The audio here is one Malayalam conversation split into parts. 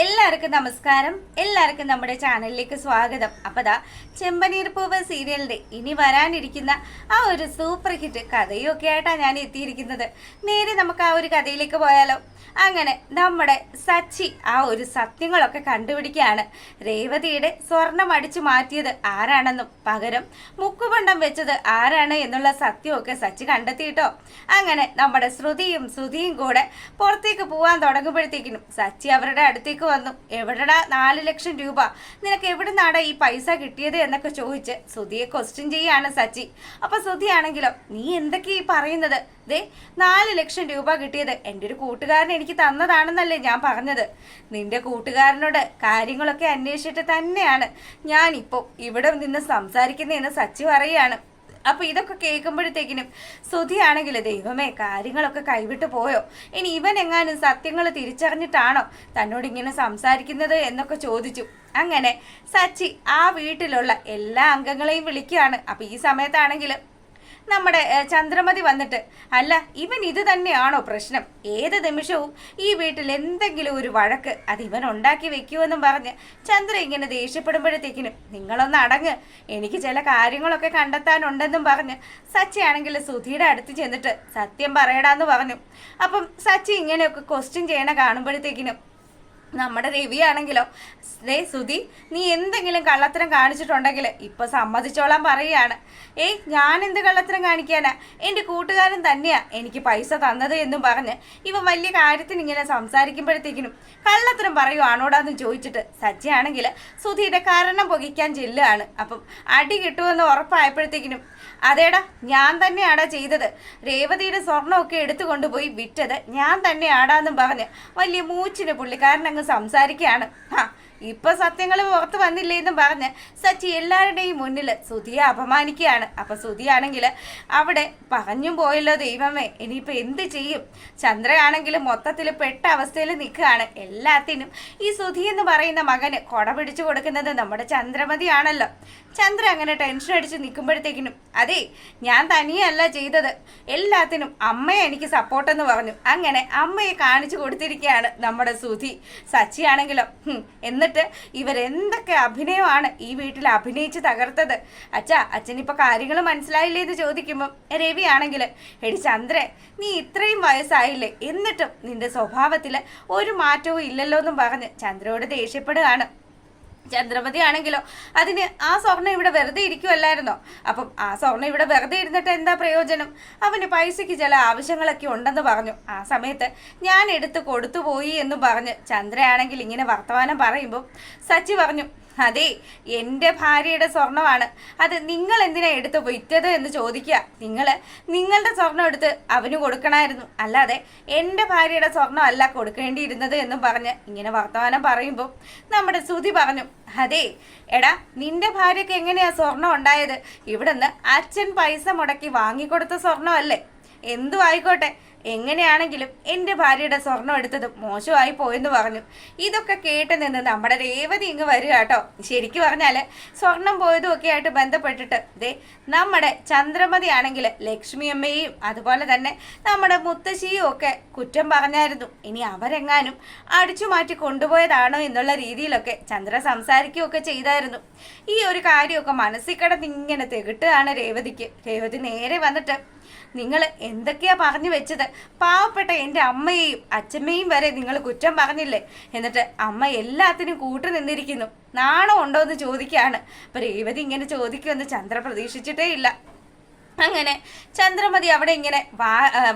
എല്ലാവർക്കും നമസ്കാരം. എല്ലാവർക്കും നമ്മുടെ ചാനലിലേക്ക് സ്വാഗതം. അപ്പോൾ ചെമ്പനീർ പൂവ് സീരിയലിൻ്റെ ഇനി വരാനിരിക്കുന്ന ആ ഒരു സൂപ്പർ ഹിറ്റ് കഥയൊക്കെ ആയിട്ടാണ് ഞാൻ എത്തിയിരിക്കുന്നത്. നേരെ നമുക്ക് ആ ഒരു കഥയിലേക്ക് പോയാലോ? അങ്ങനെ നമ്മുടെ സച്ചി ആ ഒരു സത്യങ്ങളൊക്കെ കണ്ടുപിടിക്കുകയാണ്. രേവതിയുടെ സ്വർണം അടിച്ചു മാറ്റിയത് ആരാണെന്നും പകരം മുക്കുപണ്ടം വെച്ചത് ആരാണ് എന്നുള്ള സത്യമൊക്കെ സച്ചി കണ്ടെത്തിയിട്ടോ. അങ്ങനെ നമ്മുടെ ശ്രുതിയും കൂടെ പുറത്തേക്ക് പോകാൻ തുടങ്ങുമ്പോഴത്തേക്കിനും സച്ചി അവരുടെ അടുത്തേക്ക് വന്നു. എവിടെടാ 4 ലക്ഷം രൂപ, നിനക്ക് എവിടുന്നാടാ ഈ പൈസ കിട്ടിയത് എന്നൊക്കെ ചോദിച്ച് ശ്രുതിയെ ക്വസ്റ്റ്യൻ ചെയ്യാണ് സച്ചി. അപ്പൊ ശ്രുതിയാണെങ്കിലോ, നീ എന്തൊക്കെയാ ഈ പറയുന്നത്? ദേ 4 ലക്ഷം രൂപ കിട്ടിയത് എൻ്റെ ഒരു കൂട്ടുകാരൻ എനിക്ക് തന്നതാണെന്നല്ലേ ഞാൻ പറഞ്ഞത്. നിന്റെ കൂട്ടുകാരനോട് കാര്യങ്ങളൊക്കെ അന്വേഷിച്ചിട്ട് തന്നെയാണ് ഞാനിപ്പോൾ ഇവിടെ നിന്ന് സംസാരിക്കുന്നതെന്ന് സച്ചി പറയുകയാണ്. അപ്പൊ ഇതൊക്കെ കേൾക്കുമ്പോഴത്തേക്കിനും ശ്രുതിയാണെങ്കിൽ ദൈവമേ, കാര്യങ്ങളൊക്കെ കൈവിട്ട് പോയോ? ഇനി ഇവൻ എങ്ങാനും സത്യങ്ങൾ തിരിച്ചറിഞ്ഞിട്ടാണോ തന്നോട് ഇങ്ങനെ സംസാരിക്കുന്നത് എന്നൊക്കെ ചോദിച്ചു. അങ്ങനെ സച്ചി ആ വീട്ടിലുള്ള എല്ലാ അംഗങ്ങളെയും വിളിക്കുകയാണ്. അപ്പൊ ഈ സമയത്താണെങ്കിൽ നമ്മുടെ ചന്ദ്രമതി വന്നിട്ട്, അല്ല ഇവൻ ഇത് തന്നെയാണോ പ്രശ്നം? ഏത് നിമിഷവും ഈ വീട്ടിൽ എന്തെങ്കിലും ഒരു വഴക്ക് അത് ഇവൻ ഉണ്ടാക്കി വെക്കുമെന്നും പറഞ്ഞ് ചന്ദ്ര ഇങ്ങനെ ദേഷ്യപ്പെടുമ്പോഴത്തേക്കിനും, നിങ്ങളൊന്ന് അടങ്ങ്, എനിക്ക് ചില കാര്യങ്ങളൊക്കെ കണ്ടെത്താനുണ്ടെന്നും പറഞ്ഞ് സച്ചി ആണെങ്കിൽ ശ്രുതിയുടെ അടുത്ത് ചെന്നിട്ട് സത്യം പറയടാന്ന് പറഞ്ഞു. അപ്പം സച്ചി ഇങ്ങനെയൊക്കെ ക്വസ്റ്റ്യൻ ചെയ്യണ കാണുമ്പോഴത്തേക്കിനും നമ്മുടെ രവിയാണെങ്കിലോ, ശ്രുതി നീ എന്തെങ്കിലും കള്ളത്തരം കാണിച്ചിട്ടുണ്ടെങ്കിൽ ഇപ്പൊ സമ്മതിച്ചോളാൻ പറയുകയാണ്. ഞാൻ എന്ത് കള്ളത്തരം കാണിക്കാനാ? എൻ്റെ കൂട്ടുകാരൻ തന്നെയാ എനിക്ക് പൈസ തന്നത് എന്നും പറഞ്ഞ് ഇവ വലിയ കാര്യത്തിന് ഇങ്ങനെ സംസാരിക്കുമ്പോഴത്തേക്കിനും കള്ളത്തരം പറയുവാണോടാന്ന് ചോദിച്ചിട്ട് സച്ചിയാണെങ്കിൽ ശ്രുതിയുടെ കാരണം പൊകിക്കാൻ ചെല്ലുകയാണ്. അപ്പം അടി കിട്ടുമെന്ന് ഉറപ്പായപ്പോഴത്തേക്കിനും, അതേടാ ഞാൻ തന്നെയാടാ ചെയ്തത്, രേവതിയുടെ സ്വർണ്ണമൊക്കെ എടുത്തു കൊണ്ടുപോയി വിറ്റത് ഞാൻ തന്നെയാടാന്നും പറഞ്ഞ് വലിയ മൂച്ചിന് പുള്ളിക്കാരൻ അങ്ങ് സംസാരിക്കുകയാണ്. ഇപ്പൊ സത്യങ്ങൾ പുറത്ത് വന്നില്ലേ എന്നും പറഞ്ഞ് സച്ചി എല്ലാവരുടെയും മുന്നിൽ ശ്രുതിയെ അപമാനിക്കുകയാണ്. അപ്പൊ ശ്രുതിയാണെങ്കിൽ അവിടെ പറഞ്ഞും പോയല്ലോ ദൈവമേ, ഇനിയിപ്പോ എന്ത് ചെയ്യും? ചന്ദ്രയാണെങ്കിൽ മൊത്തത്തിൽ പെട്ട അവസ്ഥയിൽ നിൽക്കുകയാണ്. എല്ലാത്തിനും ഈ ശ്രുതി എന്ന് പറയുന്ന മകന് കൊട പിടിച്ചു കൊടുക്കുന്നത് നമ്മുടെ ചന്ദ്രമതിയാണല്ലോ. ചന്ദ്ര അങ്ങനെ ടെൻഷൻ അടിച്ച് നിൽക്കുമ്പോഴത്തേക്കിനും, അതേ ഞാൻ തനിയല്ല ചെയ്തത്, എല്ലാത്തിനും അമ്മയെ എനിക്ക് സപ്പോർട്ടെന്ന് പറഞ്ഞു. അങ്ങനെ അമ്മയെ കാണിച്ചു കൊടുത്തിരിക്കുകയാണ് നമ്മുടെ ശ്രുതി. സച്ചിയാണെങ്കിലോ, എന്നിട്ട് ഇവരെന്തൊക്കെ അഭിനയമാണ് ഈ വീട്ടിൽ അഭിനയിച്ച് തകർത്തത്. അച്ഛനിപ്പോ കാര്യങ്ങൾ മനസ്സിലായില്ലേ എന്ന് ചോദിക്കുമ്പം രവി ആണെങ്കിൽ, എടി ചന്ദ്രേ, നീ ഇത്രയും വയസ്സായില്ലേ, എന്നിട്ടും നിന്റെ സ്വഭാവത്തിൽ ഒരു മാറ്റവും ഇല്ലല്ലോ എന്നും പറഞ്ഞ് ചന്ദ്രയോട് ദേഷ്യപ്പെടുകയാണ്. ചന്ദ്രമതി ആണെങ്കിലോ, അതിന് ആ സ്വർണ്ണം ഇവിടെ വെറുതെ ഇരിക്കുമല്ലായിരുന്നോ? അപ്പം ആ സ്വർണ്ണം ഇവിടെ വെറുതെ ഇരുന്നിട്ട് എന്താ പ്രയോജനം? അവന് പൈസയ്ക്ക് ചില ആവശ്യങ്ങളൊക്കെ ഉണ്ടെന്ന് പറഞ്ഞു. ആ സമയത്ത് ഞാൻ എടുത്ത് കൊടുത്തു പോയി എന്നും പറഞ്ഞ് ചന്ദ്രയാണെങ്കിൽ ഇങ്ങനെ വർത്തമാനം പറയുമ്പോൾ സച്ചി പറഞ്ഞു, അതെ എൻ്റെ ഭാര്യയുടെ സ്വർണ്ണമാണ്, അത് നിങ്ങൾ എന്തിനാ എടുത്ത് വിറ്റത് എന്ന് ചോദിക്കുക. നിങ്ങളുടെ സ്വർണ്ണം എടുത്ത് അവന് കൊടുക്കണമായിരുന്നു, അല്ലാതെ എൻ്റെ ഭാര്യയുടെ സ്വർണ്ണം അല്ല കൊടുക്കേണ്ടിയിരുന്നത് എന്നും പറഞ്ഞ് ഇങ്ങനെ വർത്തമാനം പറയുമ്പോൾ നമ്മുടെ ശ്രുതി പറഞ്ഞു, അതെ എടാ, നിന്റെ ഭാര്യയ്ക്ക് എങ്ങനെയാ സ്വർണ്ണം ഉണ്ടായത്? ഇവിടുന്ന് അച്ഛൻ പൈസ മുടക്കി വാങ്ങിക്കൊടുത്ത സ്വർണ്ണമല്ലേ? എന്തു ആയിക്കോട്ടെ, എങ്ങനെയാണെങ്കിലും എൻ്റെ ഭാര്യയുടെ സ്വർണം എടുത്തത് മോശമായി പോയെന്ന് പറഞ്ഞു. ഇതൊക്കെ കേട്ട് നിന്ന് നമ്മുടെ രേവതി ഇങ്ങ് വരിക കേട്ടോ. ശരിക്കും പറഞ്ഞാൽ സ്വർണം പോയതും ഒക്കെ ആയിട്ട് ബന്ധപ്പെട്ടിട്ട് നമ്മുടെ ചന്ദ്രമതി ആണെങ്കിൽ ലക്ഷ്മി അമ്മയെയും അതുപോലെ തന്നെ നമ്മുടെ മുത്തശ്ശിയും ഒക്കെ കുറ്റം പറഞ്ഞായിരുന്നു. ഇനി അവരെങ്ങാനും അടിച്ചു മാറ്റി കൊണ്ടുപോയതാണോ എന്നുള്ള രീതിയിലൊക്കെ ചന്ദ്ര സംസാരിക്കുകയൊക്കെ ചെയ്തായിരുന്നു. ഈ ഒരു കാര്യമൊക്കെ മനസ്സിൽ കിടന്ന് ഇങ്ങനെ തികട്ടുകയാണ് രേവതിക്ക്. രേവതി നേരെ വന്നിട്ട്, നിങ്ങൾ എന്തൊക്കെയാ പറഞ്ഞു വെച്ചത്? പാവപ്പെട്ട എൻ്റെ അമ്മയെയും അച്ഛമ്മയും വരെ നിങ്ങൾ കുറ്റം പറഞ്ഞില്ലേ? എന്നിട്ട് അമ്മ എല്ലാത്തിനും കൂട്ടു നിന്നിരിക്കുന്നു, നാണം ഉണ്ടോ എന്ന് ചോദിക്കുകയാണ്. അപ്പൊ രേവതി ഇങ്ങനെ ചോദിക്കുമെന്ന് ചന്ദ്ര പ്രതീക്ഷിച്ചിട്ടേ ഇല്ല. അങ്ങനെ ചന്ദ്രമതി അവിടെ ഇങ്ങനെ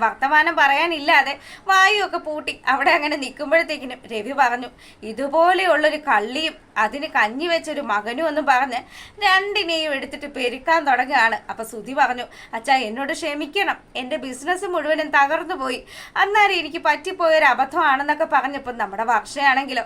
വർത്തമാനം പറയാനില്ലാതെ വായുവൊക്കെ പൂട്ടി അവിടെ അങ്ങനെ നിൽക്കുമ്പോഴത്തേക്കിനും രവി പറഞ്ഞു, ഇതുപോലെയുള്ളൊരു കള്ളിയും അതിന് കഞ്ഞി വെച്ചൊരു മകനും എന്ന് പറഞ്ഞ് രണ്ടിനെയും എടുത്തിട്ട് പെരുക്കാൻ തുടങ്ങുകയാണ്. അപ്പൊ ശ്രുതി പറഞ്ഞു, അച്ഛാ എന്നോട് ക്ഷമിക്കണം, എൻ്റെ ബിസിനസ് മുഴുവനും തകർന്നു പോയി, അന്നേരം എനിക്ക് പറ്റിപ്പോയൊരു അബദ്ധമാണെന്നൊക്കെ പറഞ്ഞപ്പോൾ നമ്മുടെ വർഷയാണെങ്കിലോ,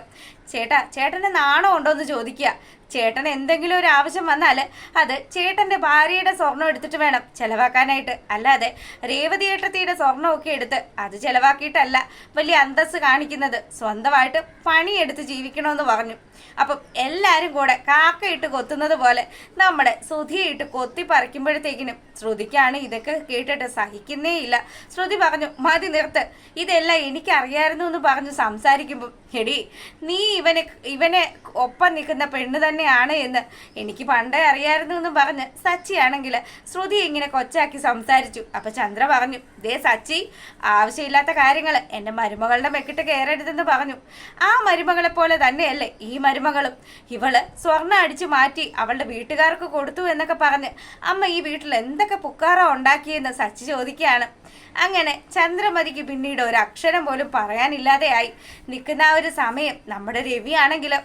ചേട്ടന് നാണം ഉണ്ടോ എന്ന് ചോദിക്കുക. ചേട്ടൻ എന്തെങ്കിലും ഒരു ആവശ്യം വന്നാൽ അത് ചേട്ടൻ്റെ ഭാര്യയുടെ സ്വർണം എടുത്തിട്ട് വേണം ചെലവാക്കാനായിട്ട്, അല്ലാതെ രേവതി ഏട്ടത്തിയുടെ സ്വർണ്ണമൊക്കെ എടുത്ത് അത് ചെലവാക്കിയിട്ടല്ല വലിയ അന്തസ്സ് കാണിക്കുന്നത്, സ്വന്തമായിട്ട് പണിയെടുത്ത് ജീവിക്കണമെന്ന് പറഞ്ഞു. അപ്പം എല്ലാവരും കൂടെ കാക്കയിട്ട് കൊത്തുന്നത് പോലെ നമ്മുടെ ശ്രുതിയിട്ട് കൊത്തി പറിക്കുമ്പോഴത്തേക്കിനും ശ്രുതിക്കാണ് ഇതൊക്കെ കേട്ടിട്ട് സഹിക്കുന്നേ ഇല്ല. ശ്രുതി പറഞ്ഞു, മതി നിർത്ത്, ഇതെല്ലാം എനിക്കറിയായിരുന്നു എന്ന് പറഞ്ഞ് സംസാരിക്കുമ്പം, എടി നീ ഇവനെ ഒപ്പം നിൽക്കുന്ന പെണ്ണ് തന്നെയാണ് എന്ന് എനിക്ക് പണ്ടേ അറിയായിരുന്നു എന്ന് പറഞ്ഞ് സച്ചിയാണെങ്കിൽ ശ്രുതി ഇങ്ങനെ കൊച്ചാക്കി സംസാരിച്ചു. അപ്പൊ ചന്ദ്ര പറഞ്ഞു, ദേ സച്ചി, ആവശ്യമില്ലാത്ത കാര്യങ്ങൾ എൻ്റെ മരുമകളുടെ മെക്കിട്ട് കയറരുതെന്ന് പറഞ്ഞു. ആ മരുമകളെ പോലെ തന്നെയല്ലേ ഈ മരുമകളും. ഇവള് സ്വർണ്ണം അടിച്ചു മാറ്റി അവളുടെ വീട്ടുകാർക്ക് കൊടുത്തു എന്നൊക്കെ പറഞ്ഞ് അമ്മ ഈ വീട്ടിൽ എന്തൊക്കെ പുക്കാറോ ഉണ്ടാക്കിയെന്ന് സച്ചി ചോദിക്കുകയാണ്. അങ്ങനെ ചന്ദ്രമതിക്ക് പിന്നീട് ഒരു അക്ഷരം പോലും പറയാനില്ലാതെയായി നിൽക്കുന്ന ആ ഒരു സമയം നമ്മുടെ രവി ആണെങ്കിലും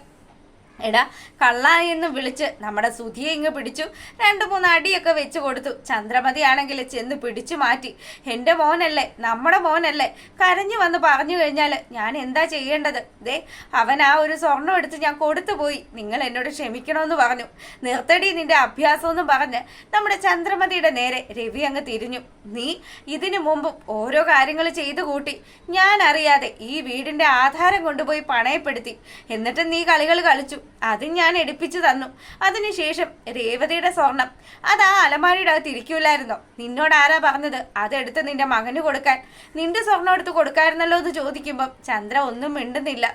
എടാ കള്ള എന്ന് വിളിച്ച് നമ്മുടെ സുധിയെ ഇങ്ങ് പിടിച്ചു 2-3 അടിയൊക്കെ വെച്ച് കൊടുത്തു. ചന്ദ്രമതി ആണെങ്കിൽ ചെന്ന് പിടിച്ചു മാറ്റി. എൻ്റെ മോനല്ലേ, നമ്മുടെ മോനല്ലേ, കരഞ്ഞു വന്ന് പറഞ്ഞു കഴിഞ്ഞാൽ ഞാൻ എന്താ ചെയ്യേണ്ടത്? ദേ അവൻ ആ ഒരു സ്വർണം എടുത്ത് ഞാൻ കൊടുത്തു പോയി, നിങ്ങൾ എന്നോട് ക്ഷമിക്കണമെന്ന് പറഞ്ഞു. നിർത്തടി നിന്റെ അഭ്യാസമെന്ന് പറഞ്ഞ് നമ്മുടെ ചന്ദ്രമതിയുടെ നേരെ രവി അങ്ങ് തിരിഞ്ഞു. നീ ഇതിനു മുമ്പും ഓരോ കാര്യങ്ങൾ ചെയ്തു കൂട്ടി, ഞാൻ അറിയാതെ ഈ വീടിൻ്റെ ആധാരം കൊണ്ടുപോയി പണയപ്പെടുത്തി, എന്നിട്ട് നീ കളികൾ കളിച്ചു, അത് ഞാൻ എടുപ്പിച്ചു തന്നു. അതിനുശേഷം രേവതിയുടെ സ്വർണം അത് ആ അലമാരിയുടെ അകത്ത് ഇരിക്കൂലായിരുന്നോ? നിന്നോട് ആരാ പറഞ്ഞത് അതെടുത്ത് നിന്റെ മകന് കൊടുക്കാൻ? നിന്റെ സ്വർണം എടുത്ത് കൊടുക്കായിരുന്നല്ലോ എന്ന് ചോദിക്കുമ്പം ചന്ദ്ര ഒന്നും മിണ്ടുന്നില്ല.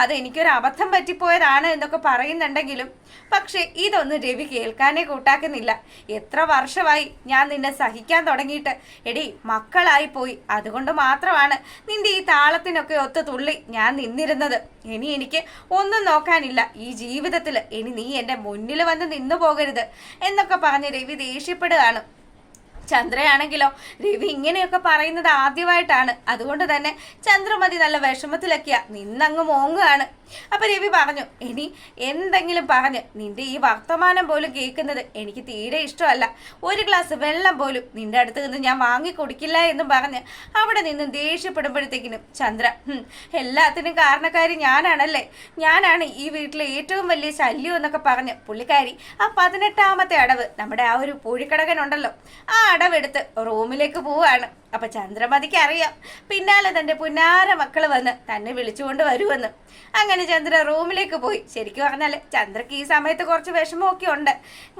അത് എനിക്കൊരു അബദ്ധം പറ്റിപ്പോയതാണ് എന്നൊക്കെ പറയുന്നുണ്ടെങ്കിലും പക്ഷെ ഇതൊന്നും രവി കേൾക്കാനേ കൂട്ടാക്കുന്നില്ല. എത്ര വർഷമായി ഞാൻ നിന്നെ സഹിക്കാൻ തുടങ്ങിയിട്ട്. എടി മക്കളായി പോയി, അതുകൊണ്ട് മാത്രമാണ് നിന്റെ ഈ താളത്തിനൊക്കെ ഒത്തു തുള്ളി ഞാൻ നിന്നിരുന്നത്. ഇനി എനിക്ക് ഒന്നും നോക്കാനില്ല ഈ ജീവിതത്തിൽ, ഇനി നീ എൻ്റെ മുന്നിൽ വന്ന് നിന്നു പോകരുത് എന്നൊക്കെ പറഞ്ഞ് രവി ദേഷ്യപ്പെടുകയാണ്. ചന്ദ്രയാണെങ്കിലോ രവി ഇങ്ങനെയൊക്കെ പറയുന്നത് ആദ്യമായിട്ടാണ്. അതുകൊണ്ട് തന്നെ ചന്ദ്രമതി നല്ല വിഷമത്തിലൊക്കെയാ നിന്നങ്ങ് മോങ്ങുകയാണ്. അപ്പൊ രവി പറഞ്ഞു, ഇനി എന്തെങ്കിലും പറഞ്ഞ് നിന്റെ ഈ വർത്തമാനം പോലും കേൾക്കുന്നത് എനിക്ക് തീരെ ഇഷ്ടമല്ല. ഒരു ഗ്ലാസ് വെള്ളം പോലും നിന്റെ അടുത്ത് നിന്ന് ഞാൻ വാങ്ങി കുടിക്കില്ല എന്നും പറഞ്ഞ് അവിടെ നിന്നും ദേഷ്യപ്പെടുമ്പോഴത്തേക്കിനും ചന്ദ്ര, എല്ലാത്തിനും കാരണക്കാരി ഞാനാണല്ലേ, ഞാനാണ് ഈ വീട്ടിലെ ഏറ്റവും വലിയ ശല്യം എന്നൊക്കെ പറഞ്ഞ് പുള്ളിക്കാരി ആ 18ാമത്തെ അടവ് നമ്മുടെ ആ ഒരു പൂഴിക്കടകനുണ്ടല്ലോ ആ അടവെടുത്ത് റൂമിലേക്ക് പോവാണ്. അപ്പൊ ചന്ദ്രമതിക്ക് അറിയാം പിന്നാലെ തന്റെ പുന്നാര മക്കള് വന്ന് തന്നെ വിളിച്ചുകൊണ്ട് വരുമെന്ന്. അങ്ങനെ ചന്ദ്ര റൂമിലേക്ക് പോയി. ശരിക്കും പറഞ്ഞാൽ ചന്ദ്രക്ക് ഈ സമയത്ത് കുറച്ച് വിഷമമൊക്കെ ഉണ്ട്.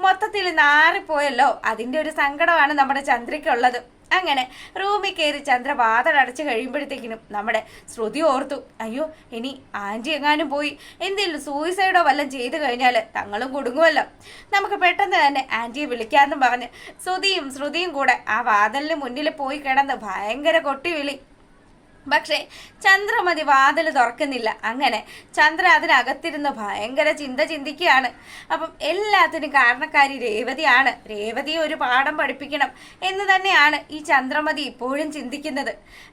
മൊത്തത്തിൽ നാറിപ്പോയല്ലോ, അതിന്റെ ഒരു സങ്കടമാണ് നമ്മുടെ ചന്ദ്രയ്ക്കുള്ളത്. അങ്ങനെ റൂമിൽ കയറി ചന്ദ്ര വാതിലടച്ച് കഴിയുമ്പോഴത്തേക്കിനും നമ്മുടെ ശ്രുതി ഓർത്തു, അയ്യോ ഇനി ആൻറ്റി എങ്ങാനും പോയി എന്തെങ്കിലും സൂയിസൈഡോ വല്ലതും ചെയ്തു കഴിഞ്ഞാൽ തങ്ങളും കുടുങ്ങുമല്ലോ, നമുക്ക് പെട്ടെന്ന് തന്നെ ആൻറ്റിയെ വിളിക്കാമെന്നും പറഞ്ഞ് ശ്രുതിയും കൂടെ ആ വാതിലിന് മുന്നിൽ പോയി കിടന്ന് ഭയങ്കര കൊട്ടിവിളി. പക്ഷേ ചന്ദ്രമതി വാതിൽ തുറക്കുന്നില്ല. അങ്ങനെ ചന്ദ്ര അതിനകത്തിരുന്ന് ഭയങ്കര ചിന്തിക്കുകയാണ്. അപ്പം എല്ലാത്തിനും കാരണക്കാരി രേവതിയാണ്. രേവതിയെ ഒരു പാഠം പഠിപ്പിക്കണം എന്ന് തന്നെയാണ് ഈ ചന്ദ്രമതി ഇപ്പോഴും ചിന്തിക്കുന്നത്.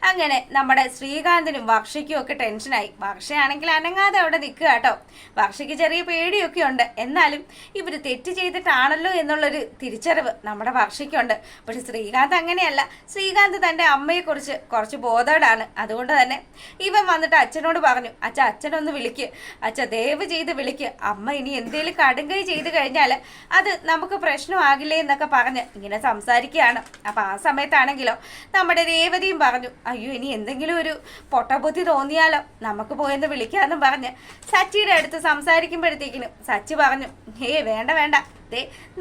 അങ്ങനെ നമ്മുടെ ശ്രീകാന്തിനും വർഷയ്ക്കും ഒക്കെ ടെൻഷനായി. വർഷയാണെങ്കിൽ അനങ്ങാതെ അവിടെ നിൽക്കുക കേട്ടോ. വർഷയ്ക്ക് ചെറിയ പേടിയൊക്കെ ഉണ്ട്, എന്നാലും ഇവർ തെറ്റ് ചെയ്തിട്ടാണല്ലോ എന്നുള്ളൊരു തിരിച്ചറിവ് നമ്മുടെ വർഷയ്ക്കുണ്ട്. പക്ഷെ ശ്രീകാന്ത് അങ്ങനെയല്ല. ശ്രീകാന്ത് തൻ്റെ അമ്മയെക്കുറിച്ച് കുറച്ച് ബോധേഡാണ്. അതുകൊണ്ട് തന്നെ ഇവൻ വന്നിട്ട് അച്ഛനോട് പറഞ്ഞു, അച്ഛനൊന്ന് വിളിക്ക്, ദയവ് ചെയ്ത് വിളിക്ക്, അമ്മ ഇനി എന്തെങ്കിലും കടുങ്കൈ ചെയ്ത് കഴിഞ്ഞാൽ അത് നമുക്ക് പ്രശ്നമാകില്ലേ എന്നൊക്കെ പറഞ്ഞ് ഇങ്ങനെ സംസാരിക്കുകയാണ്. അപ്പം ആ സമയത്താണെങ്കിലോ നമ്മുടെ രേവതിയും പറഞ്ഞു, അയ്യോ ഇനി എന്തെങ്കിലും ഒരു പൊട്ടബുദ്ധി തോന്നിയാലോ നമുക്ക് പോയെന്ന് വിളിക്കാമെന്നും പറഞ്ഞ് സച്ചിയുടെ അടുത്ത് സംസാരിക്കുമ്പോഴത്തേക്കിനും സച്ചി പറഞ്ഞു, വേണ്ട,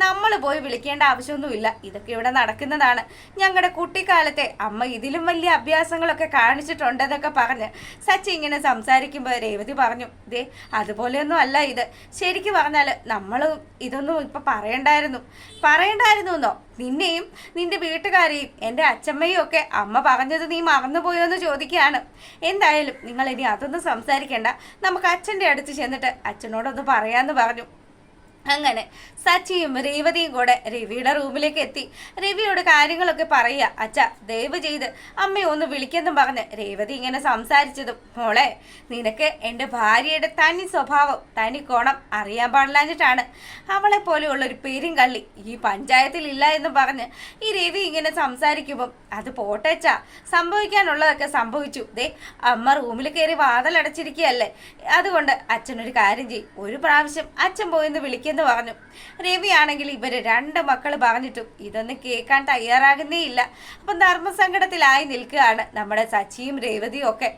നമ്മൾ പോയി വിളിക്കേണ്ട ആവശ്യമൊന്നുമില്ല, ഇതൊക്കെ ഇവിടെ നടക്കുന്നതാണ്. ഞങ്ങളുടെ കുട്ടിക്കാലത്തെ അമ്മ ഇതിലും വലിയ അഭ്യാസങ്ങളൊക്കെ കാണിച്ചിട്ടുണ്ടെന്നൊക്കെ പറഞ്ഞ് സച്ചി ഇങ്ങനെ സംസാരിക്കുമ്പോൾ രേവതി പറഞ്ഞു, അതുപോലെയൊന്നും അല്ല ഇത്. ശരിക്കും പറഞ്ഞാൽ നമ്മൾ ഇതൊന്നും ഇപ്പം പറയണ്ടായിരുന്നോ? നിന്നെയും നിന്റെ വീട്ടുകാരെയും എൻ്റെ അച്ഛമ്മയും ഒക്കെ അമ്മ പറഞ്ഞത് നീ മറന്നുപോയോ എന്ന് ചോദിക്കുകയാണ്. എന്തായാലും നിങ്ങൾ ഇനി അതൊന്നും സംസാരിക്കേണ്ട, നമുക്ക് അച്ഛൻ്റെ അടുത്ത് ചെന്നിട്ട് അച്ഛനോടൊന്ന് പറയാമെന്ന് പറഞ്ഞു. അങ്ങനെ സച്ചിയും രേവതിയും കൂടെ രവിയുടെ റൂമിലേക്ക് എത്തി. രവിയോട് കാര്യങ്ങളൊക്കെ പറയുക, അച്ഛാ ദയവ് ചെയ്ത് അമ്മയെ ഒന്ന് വിളിക്കെന്നും പറഞ്ഞ് രേവതി ഇങ്ങനെ സംസാരിച്ചതും, മോളെ നിനക്ക് എൻ്റെ ഭാര്യയുടെ തനി സ്വഭാവം തനി കോണം അറിയാൻ പാടില്ലാഞ്ഞിട്ടാണ്. അവളെ പോലെയുള്ളൊരു പെരുങ്കള്ളി ഈ പഞ്ചായത്തിൽ ഇല്ല എന്ന് പറഞ്ഞ് ഈ രവി ഇങ്ങനെ സംസാരിക്കുമ്പം, അത് പോട്ടേച്ചാ, സംഭവിക്കാനുള്ളതൊക്കെ സംഭവിച്ചു. അമ്മ റൂമിൽ കയറി വാതിലടച്ചിരിക്കുകയല്ലേ, അതുകൊണ്ട് അച്ഛനൊരു കാര്യം ചെയ്യും, ഒരു പ്രാവശ്യം അച്ഛൻ പോയെന്ന് വിളിക്കുക എനിക്കെന്ന് പറഞ്ഞു. രവിയാണെങ്കിൽ ഇവര് 2 മക്കൾ പറഞ്ഞിട്ടും ഇതൊന്നും കേൾക്കാൻ തയ്യാറാകുന്നേ ഇല്ല. അപ്പം ധർമ്മസങ്കടത്തിലായി നിൽക്കുകയാണ് നമ്മുടെ സച്ചിയും രേവതിയും ഒക്കെ.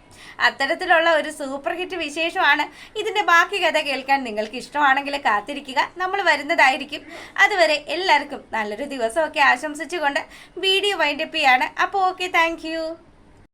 അത്തരത്തിലുള്ള ഒരു സൂപ്പർ ഹിറ്റ് വിശേഷമാണ്. ഇതിന്റെ ബാക്കി കഥ കേൾക്കാൻ നിങ്ങൾക്ക് ഇഷ്ടമാണെങ്കിൽ കാത്തിരിക്കുക, നമ്മൾ വരുന്നതായിരിക്കും. അതുവരെ എല്ലാവർക്കും നല്ലൊരു ദിവസമൊക്കെ ആശംസിച്ചുകൊണ്ട് വീഡിയോ വൈൻഡപ്പ് ചെയ്യാണ്. അപ്പോൾ ഓക്കെ, താങ്ക്